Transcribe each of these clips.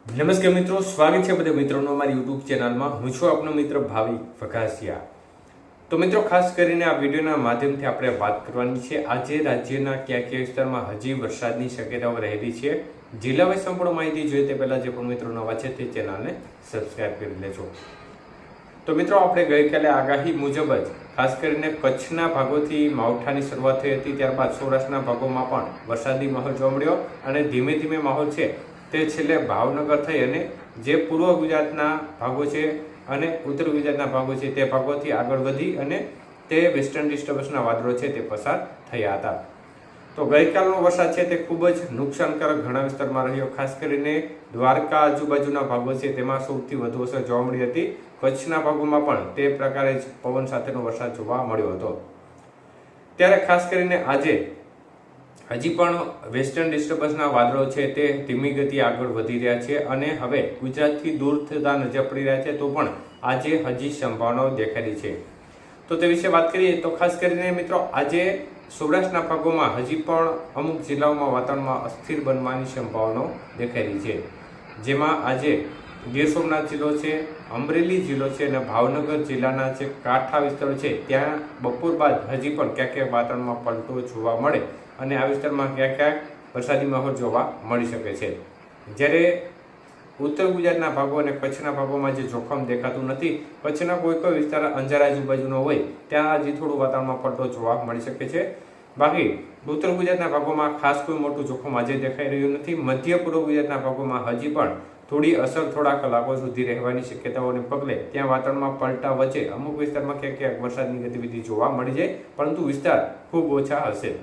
નમસ્કાર મિત્રો, સ્વાગત છે બધા મિત્રોનો અમારી યુટ્યુબ ચેનલમાં. હું છું આપનો મિત્ર ભાવિક વઘાસિયા. તો મિત્રો, ખાસ કરીને આ વિડીયોના માધ્યમથી આપણે વાત કરવાની છે આજે રાજ્યના કયા કયા વિસ્તારમાં હજી વરસાદની શક્યતાઓ રહેલી છે. જિલ્લા વાઇઝ સંપૂર્ણ માહિતી જોઈએ તે પહેલા જે પણ મિત્રો નવા છે તે ચેનલને સબસ્ક્રાઇબ કરી લેજો. તો મિત્રો, આપણે ગઈકાલે આગાહી મુજબ જ ખાસ કરીને કચ્છના ભાગોથી માવઠાની શરૂઆત થઈ હતી, ત્યારબાદ સૌરાષ્ટ્રના ભાગોમાં પણ વરસાદી માહોલ જોવા મળ્યો અને ધીમે ધીમે માહોલ છે તે છેલ્લે ભાવનગર થઈ અને જે પૂર્વ ગુજરાતના ભાગો છે અને ઉત્તર ગુજરાતના ભાગો છે તે ભાગોથી આગળ વધી અને તે વેસ્ટર્ન ડિસ્ટર્બન્સના વાદળો છે તે પસાર થયા હતા. તો ગઈકાલનો વરસાદ છે તે ખૂબ જ નુકસાનકારક ઘણા વિસ્તારમાં રહ્યો. ખાસ કરીને દ્વારકા આજુબાજુના ભાગો છે તેમાં સૌથી વધુ અસર જોવા મળી હતી. કચ્છના ભાગોમાં પણ તે પ્રકારે જ પવન સાથેનો વરસાદ જોવા મળ્યો હતો. ત્યારે ખાસ કરીને આજે હજી પણ વેસ્ટર્ન ડિસ્ટર્બન્સના વાદળો છે તે ધીમી ગતિએ આગળ વધી રહ્યા છે અને હવે ગુજરાતથી દૂર થતા નજર પડી રહ્યા છે, તો પણ આજે હજી સંભાવનાઓ દેખાઈ છે. તો તે વિશે વાત કરીએ તો ખાસ કરીને મિત્રો, આજે સૌરાષ્ટ્રના ભાગોમાં હજી પણ અમુક જિલ્લાઓમાં વાતાવરણમાં અસ્થિર બનવાની સંભાવનાઓ દેખાઈ રહી છે. જેમાં આજે ગીર સોમનાથ જિલ્લો છે, અમરેલી જિલ્લો છે અને ભાવનગર જિલ્લાના જે કાંઠા વિસ્તારો છે ત્યાં બપોર બાદ હજી પણ ક્યાંક ક્યાંક વાતાવરણમાં પલટો જોવા મળે અને આ વિસ્તારમાં ક્યાંક ક્યાંક વરસાદી માહોલ જોવા મળી શકે છે. જ્યારે ઉત્તર ગુજરાતના ભાગો અને કચ્છના ભાગોમાં જે જોખમ દેખાતું નથી, કચ્છના કોઈ કોઈ વિસ્તાર અંજાર આજુબાજુનો હોય ત્યાં હજી થોડું વાતાવરણમાં પલટો જોવા મળી શકે છે. બાકી ઉત્તર ગુજરાતના ભાગોમાં ખાસ કોઈ મોટું જોખમ આજે દેખાઈ રહ્યું નથી. મધ્ય પૂર્વ ગુજરાતના ભાગોમાં હજી પણ થોડી અસર થોડા કલાકો સુધી રહેવાની શક્યતાઓને પગલે ત્યાં વાતાવરણમાં પલટા વચ્ચે અમુક વિસ્તારમાં ક્યાંક ક્યાંક વરસાદની ગતિવિધિ જોવા મળી જાય, પરંતુ વિસ્તાર ખૂબ ઓછા હશે.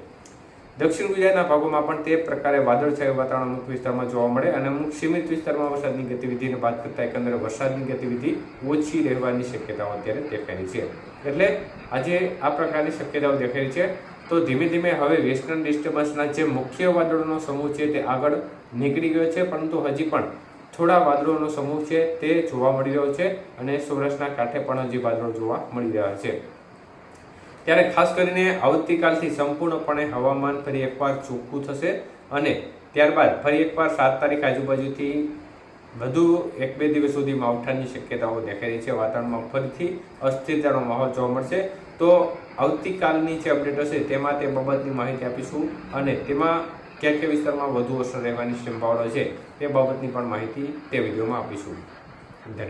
દક્ષિણ ગુજરાતના ભાગોમાં પણ તે પ્રકારે વાદળછાયું વાતાવરણ અમુક વિસ્તારમાં જોવા મળે અને અમુક સીમિત વિસ્તારમાં વરસાદની ગતિવિધિને બાદ કરતા એકંદરે વરસાદની ગતિવિધિ ઓછી રહેવાની શક્યતાઓ અત્યારે દેખાઈ છે. એટલે આજે આ પ્રકારની શક્યતાઓ દેખાઈ છે. તો ધીમે ધીમે હવે વેસ્ટર્ન ડિસ્ટર્બન્સના જે મુખ્ય વાદળોનો સમૂહ છે તે આગળ નીકળી ગયો છે, પરંતુ હજી પણ થોડા વાદળોનો સમૂહ છે તે જોવા મળી રહ્યો છે અને સૌરાષ્ટ્રના કાંઠે પણ હજી વાદળો જોવા મળી રહ્યા છે. ત્યારે ખાસ કરીને આવતીકાલથી સંપૂર્ણપણે હવામાન ફરી એકવાર ચોખ્ખું થશે અને ત્યારબાદ ફરી એકવાર 7 તારીખ આજુબાજુથી વધુ 1-2 દિવસ સુધી માવઠાની શક્યતાઓ દેખાઈ રહી છે. વાતાવરણમાં ફરીથી અસ્થિરતાનો માહોલ જોવા મળશે. તો આવતીકાલની જે અપડેટ હશે તેમાં તે બાબતની માહિતી આપીશું અને તેમાં કયા કયા વિસ્તારમાં વધુ અસર રહેવાની સંભાવના છે તે બાબતની પણ માહિતી તે વિડીયોમાં આપીશું. ધન્યવાદ.